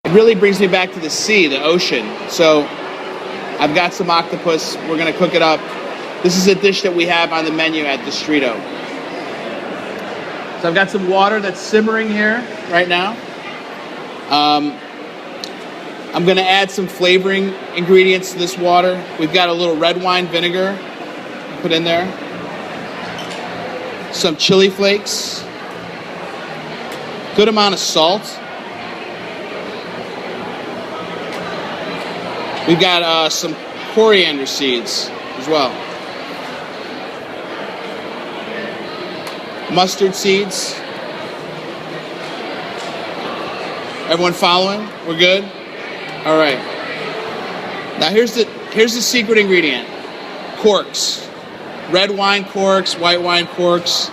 It really brings me back to the sea, the ocean. So I've got some octopus. We're going to cook it up. This is a dish that we have on the menu at Distrito. So I've got some water that's simmering here right now. I'm going to add some flavoring ingredients to this water. We've got a little red wine vinegar put in there. Some chili flakes. Good amount of salt. We've got some coriander seeds as well. Mustard seeds. Everyone following? We're good? All right. Now here's the secret ingredient. Corks. Red wine corks, white wine corks.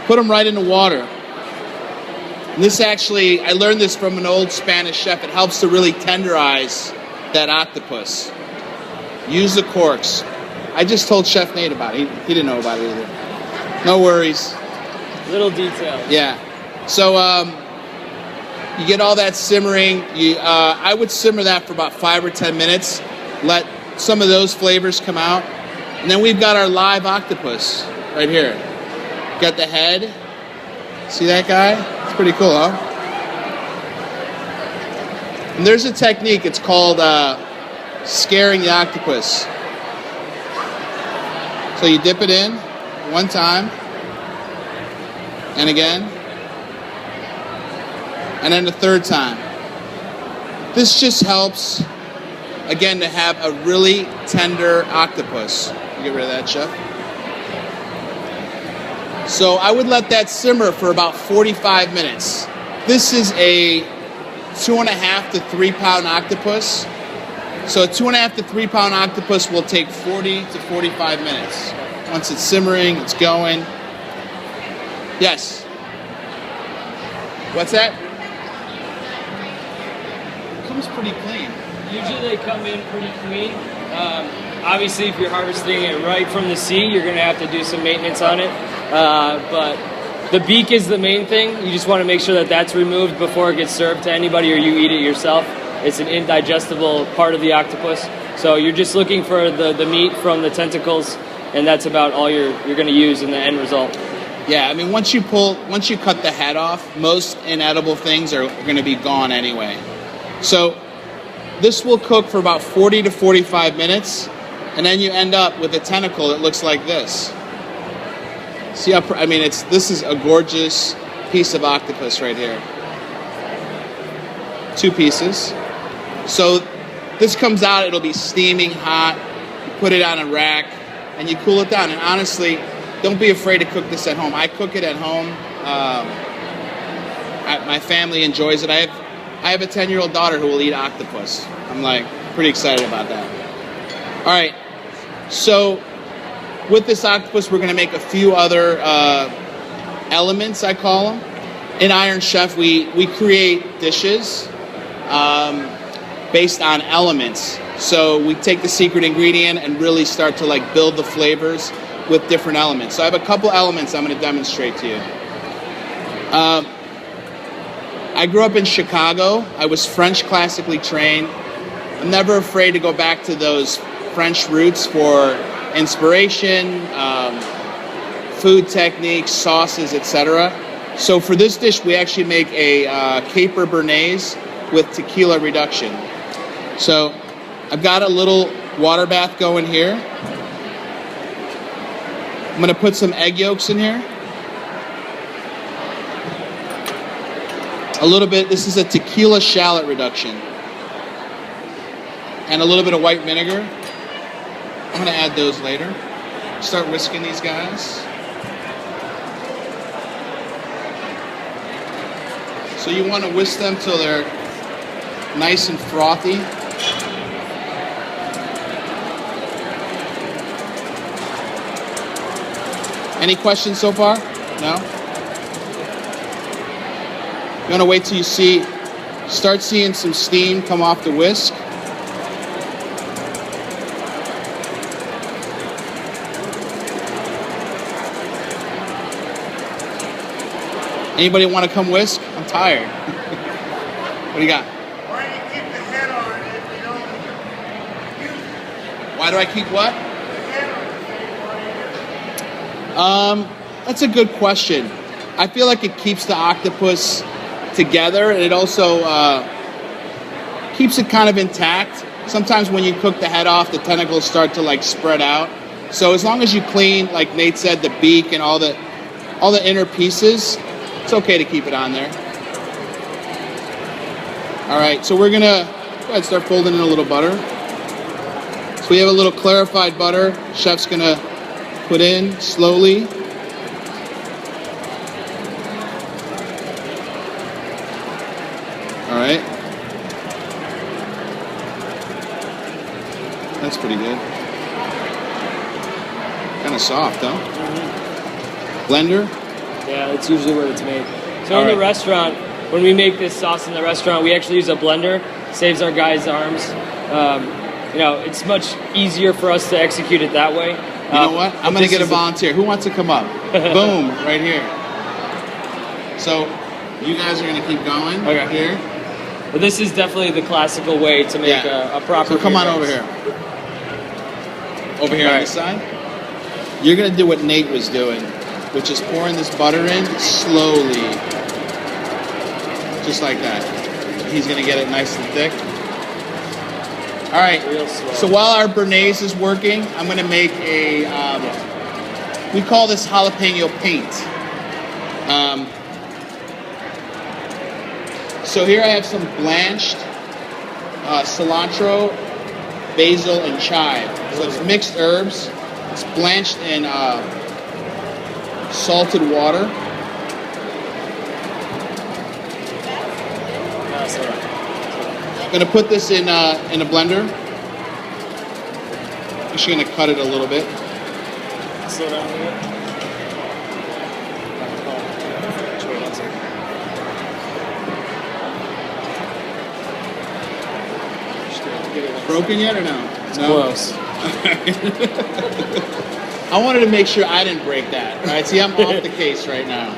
Put them right in the water. And this actually, I learned this from an old Spanish chef. It helps to really tenderize that octopus. Use the corks. I just told Chef Nate about it. He didn't know about it either. No worries. Little details. Yeah. So you get all that simmering. I would simmer that for about 5 or 10 minutes. Let some of those flavors come out. And then we've got our live octopus right here. Got the head. See that guy? It's pretty cool, huh? And there's a technique. It's called scaring the octopus. So you dip it in one time. And again. And then the third time. This just helps, again, to have a really tender octopus. Get rid of that, Chef. So I would let that simmer for about 45 minutes. This is a 2.5 to 3 pound octopus. So a 2.5 to 3 pound octopus will take 40 to 45 minutes. Once it's simmering, it's going. Yes. What's that? It comes pretty clean. Usually they come in pretty clean. Obviously, if you're harvesting it right from the sea, you're going to have to do some maintenance on it. But the beak is the main thing. You just want to make sure that that's removed before it gets served to anybody or you eat it yourself. It's an indigestible part of the octopus. So you're just looking for the meat from the tentacles, and that's about all you're going to use in the end result. Yeah, I mean, once you cut the head off, most inedible things are going to be gone anyway. So this will cook for about 40 to 45 minutes, and then you end up with a tentacle that looks like this. See how, I mean, this is a gorgeous piece of octopus right here. 2 pieces. So this comes out, it'll be steaming hot. You put it on a rack, and you cool it down. And honestly, don't be afraid to cook this at home. I cook it at home. My family enjoys it. I have a 10-year-old daughter who will eat octopus. I'm like pretty excited about that. All right, so with this octopus, we're going to make a few other elements, I call them. In Iron Chef, we create dishes based on elements. So we take the secret ingredient and really start to like build the flavors with different elements. So I have a couple elements I'm going to demonstrate to you. I grew up in Chicago. I was French classically trained. I'm never afraid to go back to those French roots for inspiration, food techniques, sauces, etc. So for this dish, we actually make a caper béarnaise with tequila reduction. So I've got a little water bath going here. I'm going to put some egg yolks in here. A little bit, this is a tequila shallot reduction. And a little bit of white vinegar. I'm going to add those later. Start whisking these guys. So you want to whisk them till they're nice and frothy. Any questions so far? No? You want to wait till you start seeing some steam come off the whisk. Anybody want to come whisk? I'm tired. What do you got? All right. Why do I keep what? That's a good question. I feel like it keeps the octopus together, and it also keeps it kind of intact. Sometimes when you cook the head off, the tentacles start to like spread out. So as long as you clean, like Nate said, the beak and all the inner pieces, it's okay to keep it on there. All right, so we're gonna go ahead and start folding in a little butter. So we have a little clarified butter. Chef's gonna put in slowly. All right. That's pretty good. Kind of soft, huh? Mm-hmm. Blender? Yeah, that's usually where it's made. So in the restaurant, when we make this sauce in the restaurant, we actually use a blender. Saves our guys' arms. You know, it's much easier for us to execute it that way. You know what? I'm going to get a volunteer. Who wants to come up? Boom, right here. So you guys are going to keep going here. But this is definitely the classical way to make a proper. So come on over here. Over here on this side. You're going to do what Nate was doing, which is pouring this butter in slowly. Just like that. He's going to get it nice and thick. All right. So while our béarnaise is working, I'm going to make a, we call this jalapeno paint. So here I have some blanched cilantro, basil, and chive. So it's mixed herbs. It's blanched in salted water. I'm going to put this in a blender. I'm just going to cut it a little bit. Slow down a little bit. Broken yet or no? No. Close. I wanted to make sure I didn't break that. All right, see, I'm off the case right now.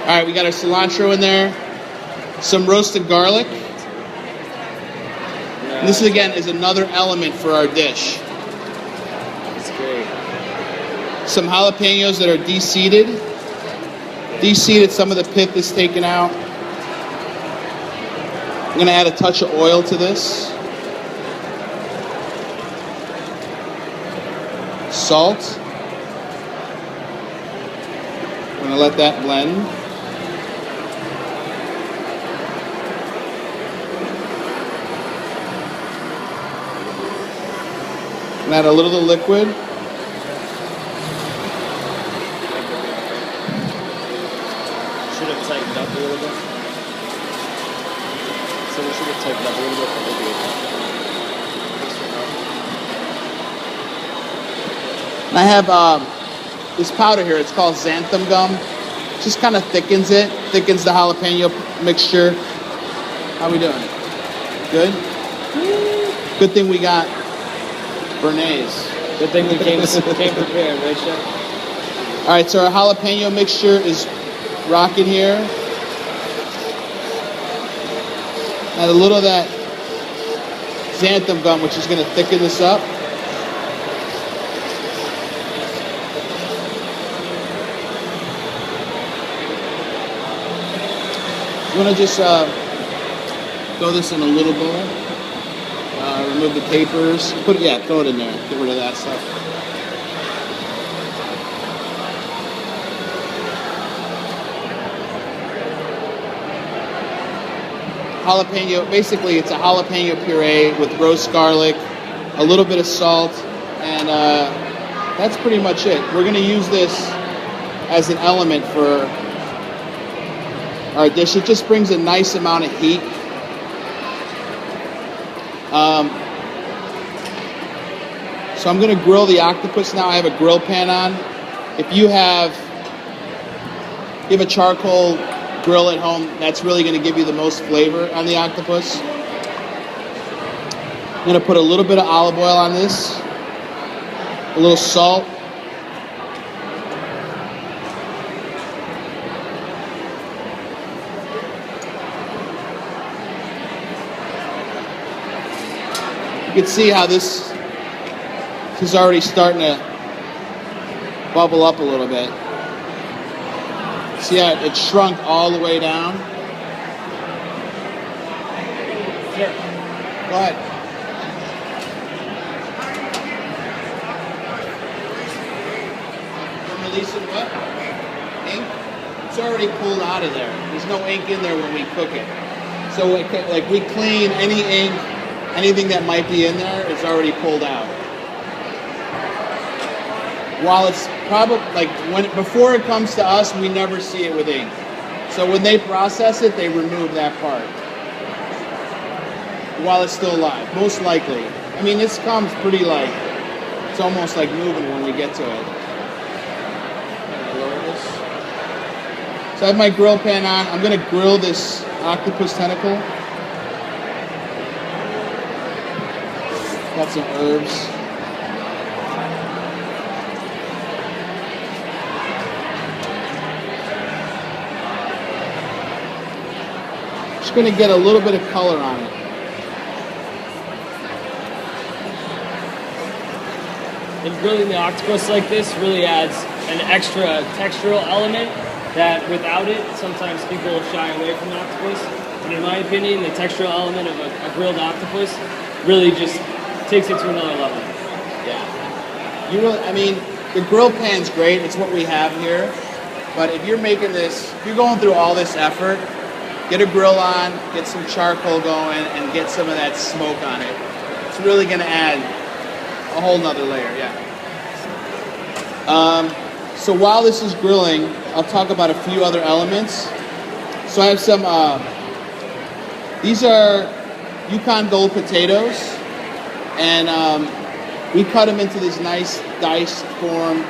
All right, we got our cilantro in there. Some roasted garlic. And this, again, is another element for our dish. That's great. Some jalapenos that are de-seeded. De-seeded, some of the pith is taken out. I'm going to add a touch of oil to this. Salt. I'm going to let that blend. And add a little of the liquid. Should have tightened up a little bit. So we should have tightened up a little bit. And I have this powder here. It's called xanthan gum. Just kind of thickens it. Thickens the jalapeno mixture. How we doing? Good? Good thing we got béarnaise. Good thing we came prepared, right, Chef? All right, so our jalapeno mixture is rocking here. Add a little of that xanthan gum, which is going to thicken this up. You want to just throw this in a little bowl. Remove the capers. Throw it in there. Get rid of that stuff. Jalapeno, basically it's a jalapeno puree with roast garlic, a little bit of salt, and that's pretty much it. We're going to use this as an element for our dish. It just brings a nice amount of heat. So I'm going to grill the octopus now. I have a grill pan on. If you have a charcoal grill at home, that's really going to give you the most flavor on the octopus. I'm going to put a little bit of olive oil on this, a little salt. You can see how this is already starting to bubble up a little bit. See how it shrunk all the way down? Sure. Go ahead. We're releasing what? Ink? It's already pulled out of there. There's no ink in there when we cook it. So like we clean any ink, anything that might be in there is already pulled out. While it's probably like before it comes to us, we never see it with ink. So when they process it, they remove that part while it's still alive, most likely. I mean, this comes pretty like, it's almost like moving when we get to it. Lower this. So I have my grill pan on. I'm gonna grill this octopus tentacle. Got some herbs. Just gonna get a little bit of color on it. And grilling the octopus like this really adds an extra textural element that without it, sometimes people shy away from octopus. And in my opinion, the textural element of a grilled octopus really just takes it to another level. Yeah. You really, I mean, the grill pan's great. It's what we have here. But if you're making this, if you're going through all this effort, get a grill on, get some charcoal going, and get some of that smoke on it. It's really gonna add a whole nother layer, yeah. So while this is grilling, I'll talk about a few other elements. So I have some, these are Yukon Gold potatoes, and we cut them into this nice diced form.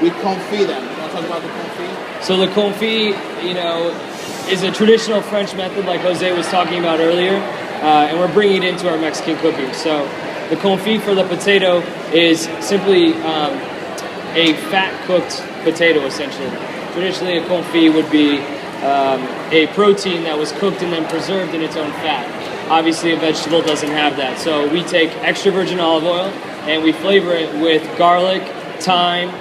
We confit them. You want to talk about the confit? So the confit, you know, is a traditional French method like Jose was talking about earlier, and we're bringing it into our Mexican cooking. So the confit for the potato is simply a fat-cooked potato, essentially. Traditionally, a confit would be a protein that was cooked and then preserved in its own fat. Obviously, a vegetable doesn't have that. So we take extra virgin olive oil, and we flavor it with garlic, thyme,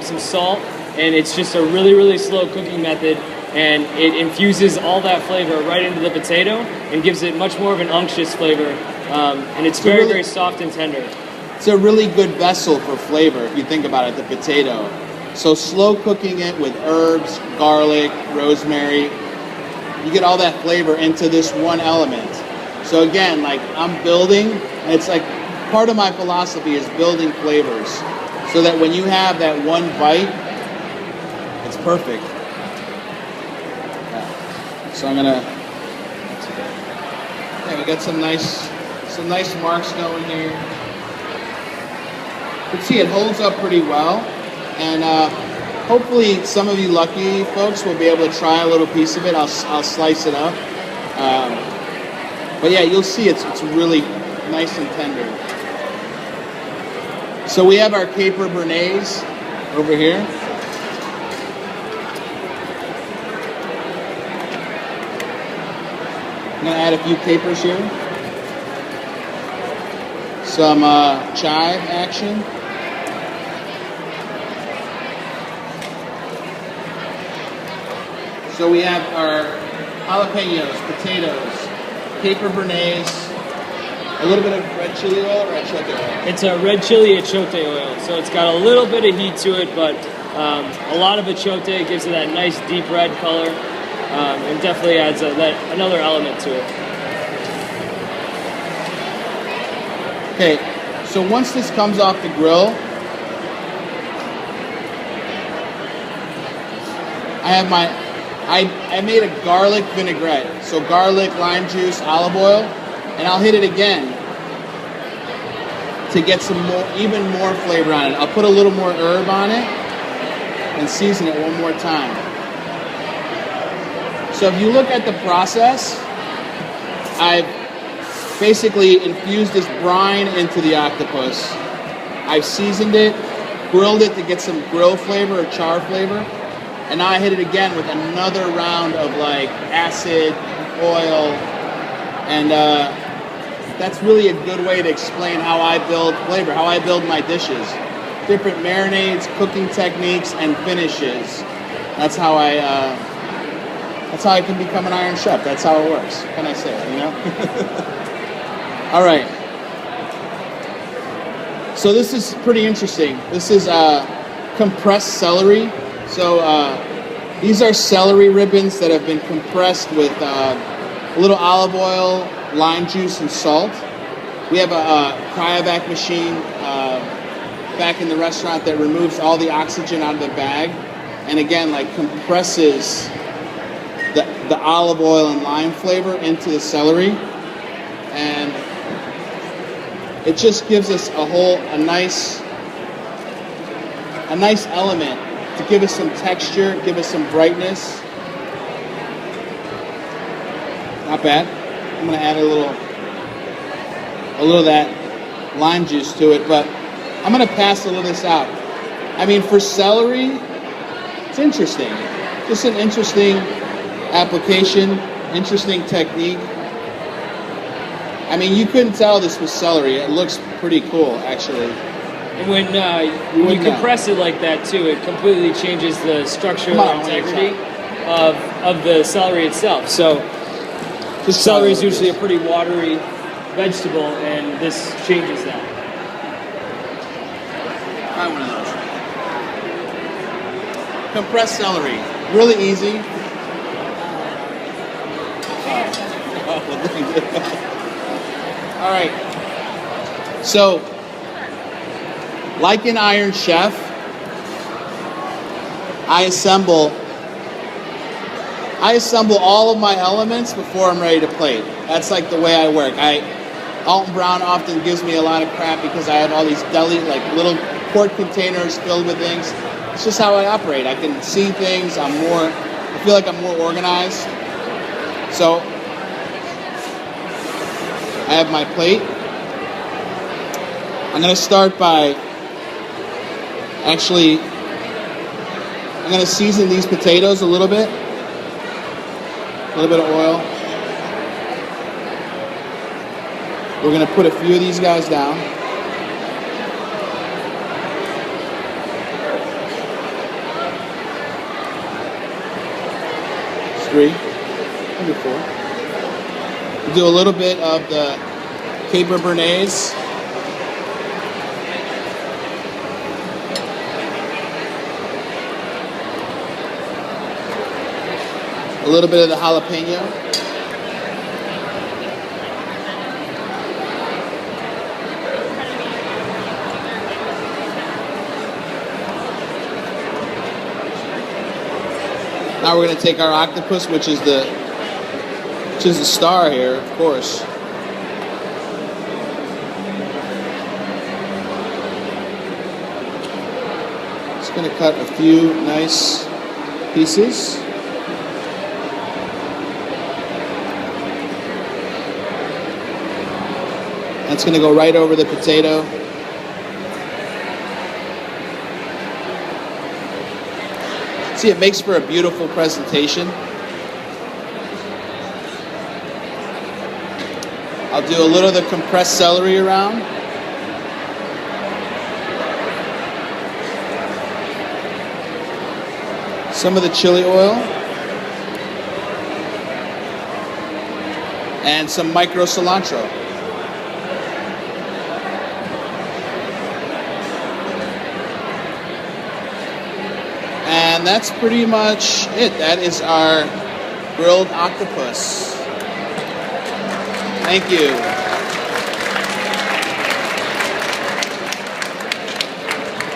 some salt, and it's just a really, really slow cooking method, and it infuses all that flavor right into the potato and gives it much more of an unctuous flavor, and it's very, very soft and tender. It's a really good vessel for flavor if you think about it, the potato. So slow cooking it with herbs, garlic, rosemary, you get all that flavor into this one element. So again, like I'm building, and it's like part of my philosophy is building flavors so that when you have that one bite, it's perfect. Yeah. So I'm gonna, yeah, we got some nice marks going here. You can see it holds up pretty well, and hopefully some of you lucky folks will be able to try a little piece of it. I'll slice it up. But yeah, you'll see it's really nice and tender. So we have our caper béarnaise over here. I'm gonna add a few capers here. Some chive action. So we have our jalapenos, potatoes, caper béarnaise, a little bit of red chili oil or achiote oil? It's a red chili achiote oil, so it's got a little bit of heat to it, but a lot of achiote gives it that nice deep red color, and definitely adds another element to it. Okay, so once this comes off the grill, I made a garlic vinaigrette. So garlic, lime juice, olive oil, and I'll hit it again to get some more, even more flavor on it. I'll put a little more herb on it and season it one more time. So if you look at the process, I've basically infused this brine into the octopus. I've seasoned it, grilled it to get some grill flavor or char flavor. And now I hit it again with another round of like acid, oil, and that's really a good way to explain how I build flavor, how I build my dishes. Different marinades, cooking techniques, and finishes. That's how I can become an Iron Chef. That's how it works. What can I say, you know? All right. So this is pretty interesting. This is compressed celery. So these are celery ribbons that have been compressed with a little olive oil, lime juice, and salt. We have a cryovac machine back in the restaurant that removes all the oxygen out of the bag, and again, like compresses the olive oil and lime flavor into the celery, and it just gives us a nice element to give us some texture, give us some brightness. Not bad. I'm gonna add a little of that lime juice to it, but I'm gonna pass a little of this out. I mean, for celery, it's interesting. Just an interesting application, interesting technique. I mean, you couldn't tell this was celery. It looks pretty cool, actually. And when you compress it like that too, it completely changes the structural integrity of the celery itself. So celery is usually a pretty watery vegetable, and this changes that. Try one of those. Compressed celery, really easy. All right. So, like an Iron Chef, I assemble all of my elements before I'm ready to plate. That's like the way I work. Alton Brown often gives me a lot of crap because I have all these deli, like little quart containers filled with things. It's just how I operate. I can see things. I feel like I'm more organized. So I have my plate. I'm gonna start by I'm gonna season these potatoes a little bit. A little bit of oil. We're gonna put a few of these guys down. It's 3, maybe 4. We'll do a little bit of the caper béarnaise. A little bit of the jalapeno. Now we're going to take our octopus, which is the star here, of course. Just going to cut a few nice pieces. That's going to go right over the potato. See, it makes for a beautiful presentation. I'll do a little of the compressed celery around. Some of the chili oil. And some micro cilantro. And that's pretty much it. That is our grilled octopus. Thank you.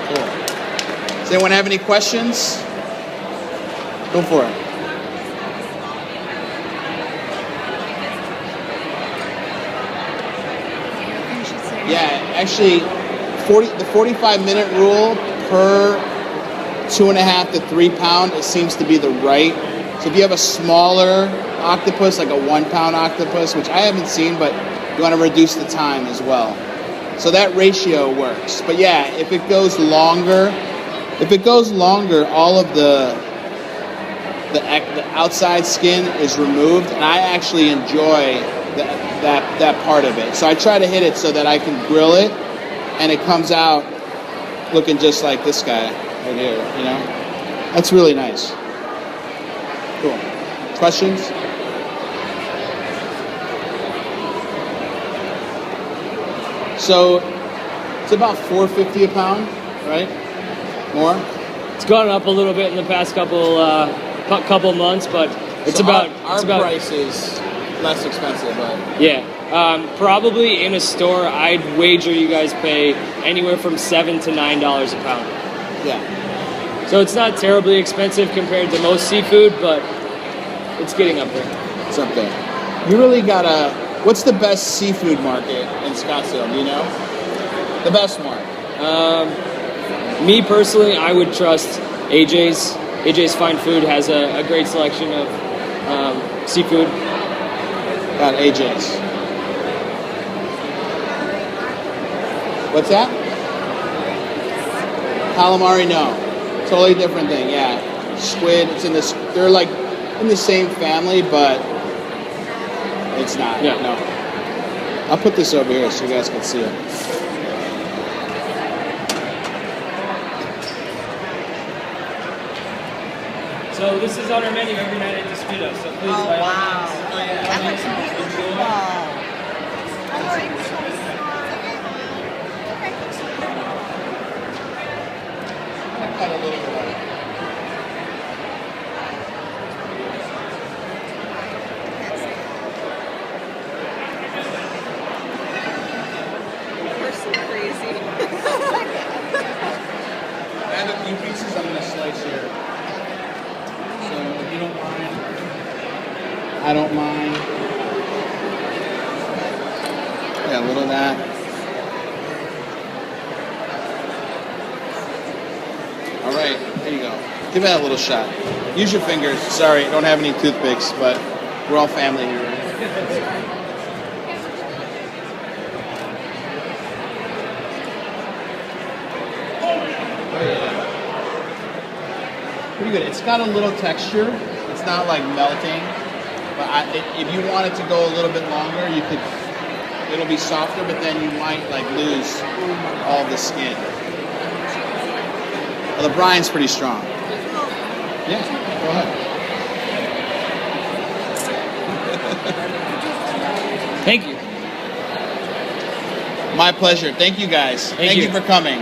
Cool. Does anyone have any questions? Go for it. Yeah, actually, the 45-minute rule per 2.5 to 3 pound, it seems to be the right. So if you have a smaller octopus, like a 1 pound octopus, which I haven't seen, but you want to reduce the time as well. So that ratio works. But yeah, if it goes longer, all of the outside skin is removed, and I actually enjoy the that part of it. So I try to hit it so that I can grill it, and it comes out looking just like this guy right here. You know, that's really nice. Cool. Questions? So it's about $4.50 a pound, right? More? It's gone up a little bit in the past couple months, but it's So about our price is less expensive, but yeah. Probably in a store, I'd wager you guys pay anywhere from $7 to $9 a pound. yeah. So it's not terribly expensive compared to most seafood, but it's getting up there. It's up there. You really gotta. What's the best seafood market in Scottsdale? Do you know? The best one. Me personally, I would trust AJ's. AJ's Fine Food has a great selection of seafood. Got AJ's. What's that? Calamari, no. Totally different thing. Yeah. Squid. It's in this. They're like in the same family, but it's not. Yeah. No. I'll put this over here so you guys can see it. So this is on our menu every night at Despito, so please Oh, by all wow. means, That looks beautiful. Cut a little bit out. We're so crazy. I have a few pieces I'm going to slice here. So if you don't mind, I don't mind. Yeah, a little of that. All right, there you go. Give that a little shot. Use your fingers. Sorry, I don't have any toothpicks, but we're all family here. Pretty good. It's got a little texture. It's not like melting, but if you want it to go a little bit longer, you could. It'll be softer, but then you might like lose all the skin. Well, the brine's pretty strong. Yeah, go ahead. Thank you. My pleasure. Thank you guys. Thank you you. for coming.